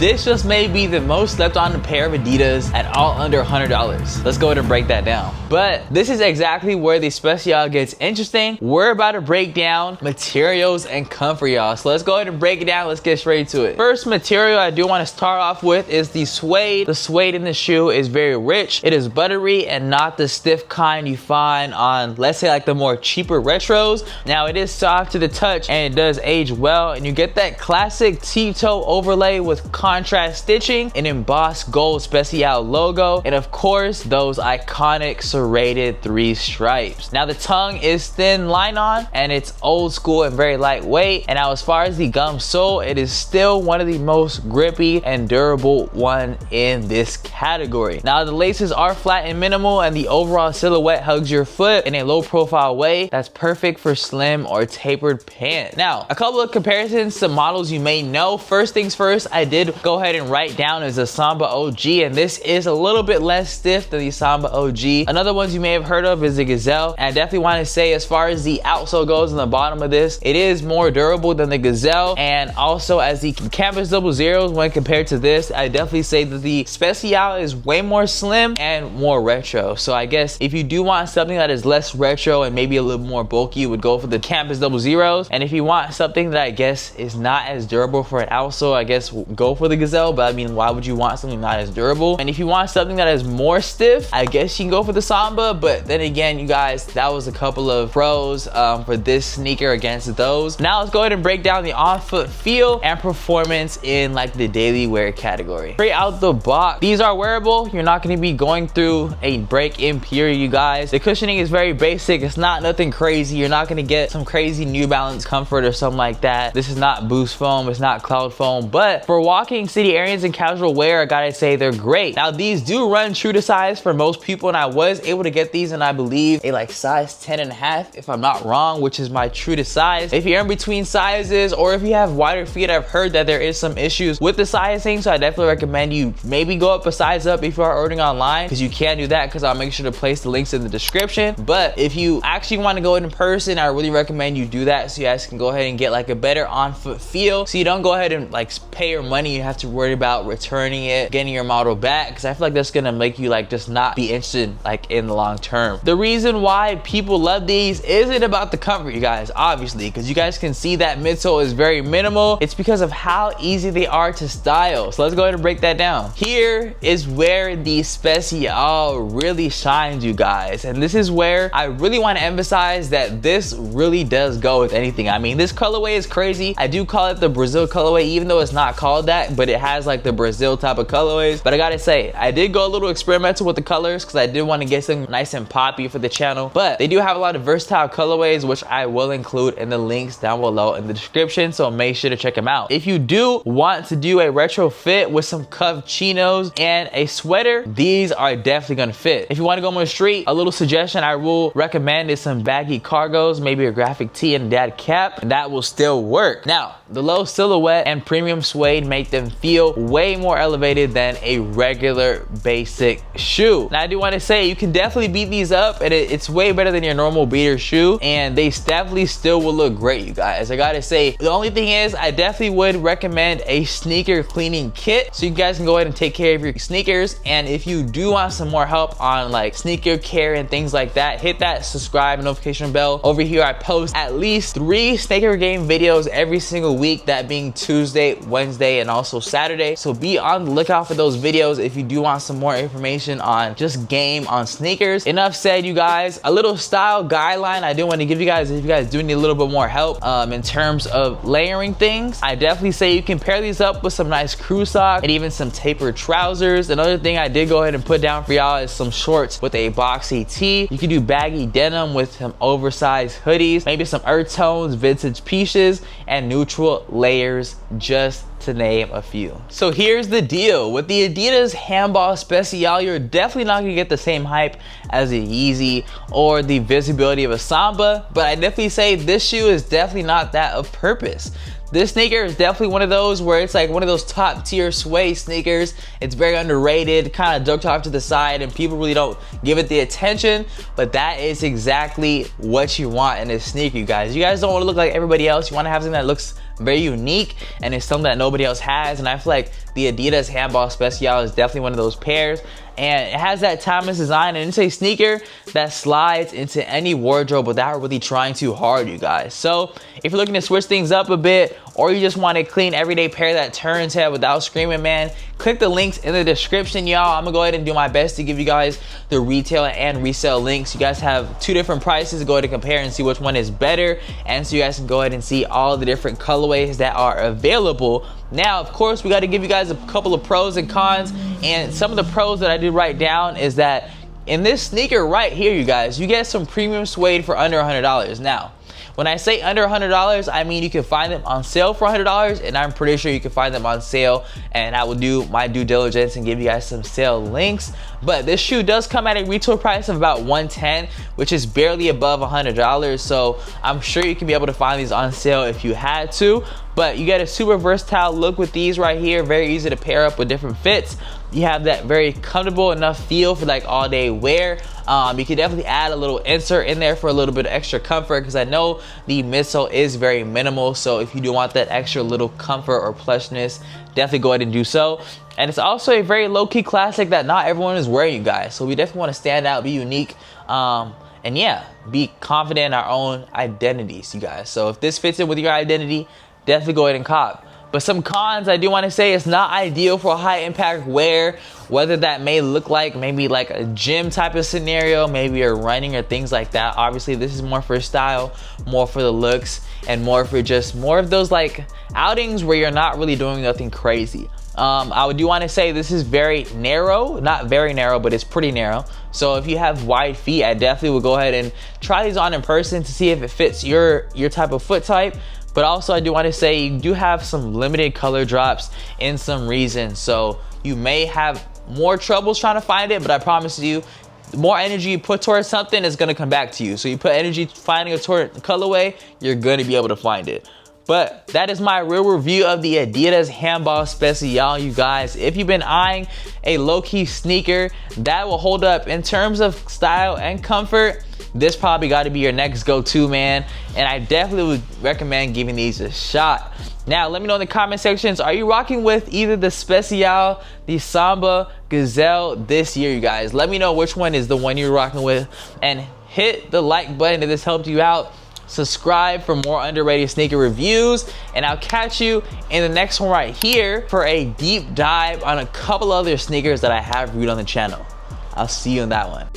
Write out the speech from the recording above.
This just may be the most slept on pair of Adidas at all under $100. Let's go ahead and break that down. But this is exactly where the Spezial gets interesting. We're about to break down materials and comfort, y'all. So let's go ahead and break it down. Let's get straight to it. First material I do want to start off with is the suede. The suede in the shoe is very rich. It is buttery and not the stiff kind you find on, let's say, like the more cheaper retros. Now it is soft to the touch and it does age well, and you get that classic T-toe overlay with contrast stitching, an embossed gold Spezial logo, and of course those iconic serrated 3 stripes. Now the tongue is thin nylon and it's old school and very lightweight. And now as far as the gum sole, it is still one of the most grippy and durable one in this category. Now the laces are flat and minimal, and the overall silhouette hugs your foot in a low profile way that's perfect for slim or tapered pants. Now a couple of comparisons to models you may know. First things first, I did go ahead and write down is the Samba OG, and this is a little bit less stiff than the Samba OG. Another ones you may have heard of is the Gazelle, and I definitely want to say, as far as the outsole goes on the bottom of this, it is more durable than the Gazelle. And also as the Campus 00s, when compared to this, I definitely say that the Spezial is way more slim and more retro. So I guess if you do want something that is less retro and maybe a little more bulky, you would go for the Campus 00s. And if you want something that I guess is not as durable for an outsole, I guess go for the Gazelle. But I mean, why would you want something not as durable? And if you want something that is more stiff, I guess you can go for the Samba. But then again, you guys, that was a couple of pros for this sneaker against those. Now let's go ahead and break down the on-foot feel and performance in like the daily wear category. Straight out the box, these are wearable. You're not going to be going through a break-in period, you guys. The cushioning is very basic. It's not nothing crazy. You're not going to get some crazy New Balance comfort or something like that. This is not boost foam. It's not cloud foam. But for walking city areas and casual wear, I gotta say they're great. Now these do run true to size for most people, and I was able to get these in, I believe, a like size 10.5 if I'm not wrong, which is my true to size. If you're in between sizes or if you have wider feet, I've heard that there is some issues with the sizing, so I definitely recommend you maybe go up a size up if you are ordering online, because you can do that, because I'll make sure to place the links in the description. But if you actually want to go in person, I really recommend you do that so you guys can go ahead and get like a better on-foot feel, so you don't go ahead and like pay your money. You have to worry about returning it, getting your model back, because I feel like that's gonna make you like just not be interested like in the long term. The reason why people love these isn't about the comfort, you guys, obviously, because you guys can see that midsole is very minimal. It's because of how easy they are to style. So let's go ahead and break that down. Here is where the Spezial really shines, you guys, and this is where I really want to emphasize that this really does go with anything. I mean, this colorway is crazy. I do call it the Brazil colorway, even though it's not called that, but it has like the Brazil type of colorways. But I gotta say, I did go a little experimental with the colors because I did want to get something nice and poppy for the channel. But they do have a lot of versatile colorways, which I will include in the links down below in the description, so make sure to check them out. If you do want to do a retro fit with some cuff chinos and a sweater, these are definitely gonna fit. If you want to go more street, a little suggestion I will recommend is some baggy cargos, maybe a graphic tee and a dad cap, and that will still work. Now the low silhouette and premium suede make them feel way more elevated than a regular basic shoe. Now I do want to say you can definitely beat these up, and it's way better than your normal beater shoe, and they definitely still will look great, you guys. I gotta say, the only thing is I definitely would recommend a sneaker cleaning kit so you guys can go ahead and take care of your sneakers. And if you do want some more help on like sneaker care and things like that, hit that subscribe and notification bell. Over here I post at least 3 sneaker game videos every single week, that being Tuesday, Wednesday, and also Saturday. So be on the lookout for those videos if you do want some more information on just game on sneakers. Enough said, you guys. A little style guideline I do want to give you guys, if you guys do need a little bit more help in terms of layering things, I definitely say you can pair these up with some nice crew socks and even some tapered trousers. Another thing I did go ahead and put down for y'all is some shorts with a boxy tee. You can do baggy denim with some oversized hoodies, maybe some earth tones, vintage pieces, and neutral layers, just to name a few. So here's the deal with the Adidas Handball Spezial. You're definitely not gonna get the same hype as a Yeezy or the visibility of a Samba, but I definitely say this shoe is definitely not that of purpose. This sneaker is definitely one of those where it's like one of those top tier suede sneakers. It's very underrated, kind of ducked off to the side, and people really don't give it the attention, but that is exactly what you want in a sneaker, you guys. You guys don't want to look like everybody else. You want to have something that looks very unique and it's something that nobody else has, and I feel like the Adidas Handball Spezial is definitely one of those pairs, and it has that timeless design, and it's a sneaker that slides into any wardrobe without really trying too hard, you guys. So if you're looking to switch things up a bit, or you just want a clean everyday pair that turns head without screaming, man, click the links in the description, y'all. I'm gonna go ahead and do my best to give you guys the retail and resale links. You guys have two different prices. Go ahead and compare and see which one is better, and so you guys can go ahead and see all the different colorways that are available. Now, of course, we got to give you guys a couple of pros and cons, and some of the pros that I did write down is that in this sneaker right here, you guys, you get some premium suede for under $100. Now, when I say under $100, I mean you can find them on sale for $100, and I'm pretty sure you can find them on sale, and I will do my due diligence and give you guys some sale links. But this shoe does come at a retail price of about $110, which is barely above $100, so I'm sure you can be able to find these on sale if you had to. But you get a super versatile look with these right here, very easy to pair up with different fits. You have that very comfortable enough feel for like all day wear. You can definitely add a little insert in there for a little bit of extra comfort, because I know the midsole is very minimal, so if you do want that extra little comfort or plushness, definitely go ahead and do so. And it's also a very low-key classic that not everyone is wearing, you guys, so we definitely want to stand out, be unique, and yeah, be confident in our own identities, you guys. So if this fits in with your identity, definitely go ahead and cop. But some cons I do want to say, it's not ideal for high impact wear, whether that may look like maybe like a gym type of scenario, maybe you're running or things like that. Obviously this is more for style, more for the looks, and more for just more of those like outings where you're not really doing nothing crazy. I do want to say this is very narrow, not very narrow, but it's pretty narrow. So if you have wide feet, I definitely would go ahead and try these on in person to see if it fits your type of foot type. But also I do want to say you do have some limited color drops in some reasons, so you may have more troubles trying to find it, but I promise you, the more energy you put towards something is going to come back to you. So you put energy finding a colorway, you're going to be able to find it. But that is my real review of the Adidas Handball Spezial, you guys. If you've been eyeing a low-key sneaker that will hold up in terms of style and comfort, this probably got to be your next go-to, man. And I definitely would recommend giving these a shot. Now, let me know in the comment sections, are you rocking with either the Spezial, the Samba, Gazelle this year, you guys? Let me know which one is the one you're rocking with. And hit the like button if this helped you out. Subscribe for more underrated sneaker reviews, and I'll catch you in the next one right here for a deep dive on a couple other sneakers that I have reviewed on the channel. I'll see you in that one.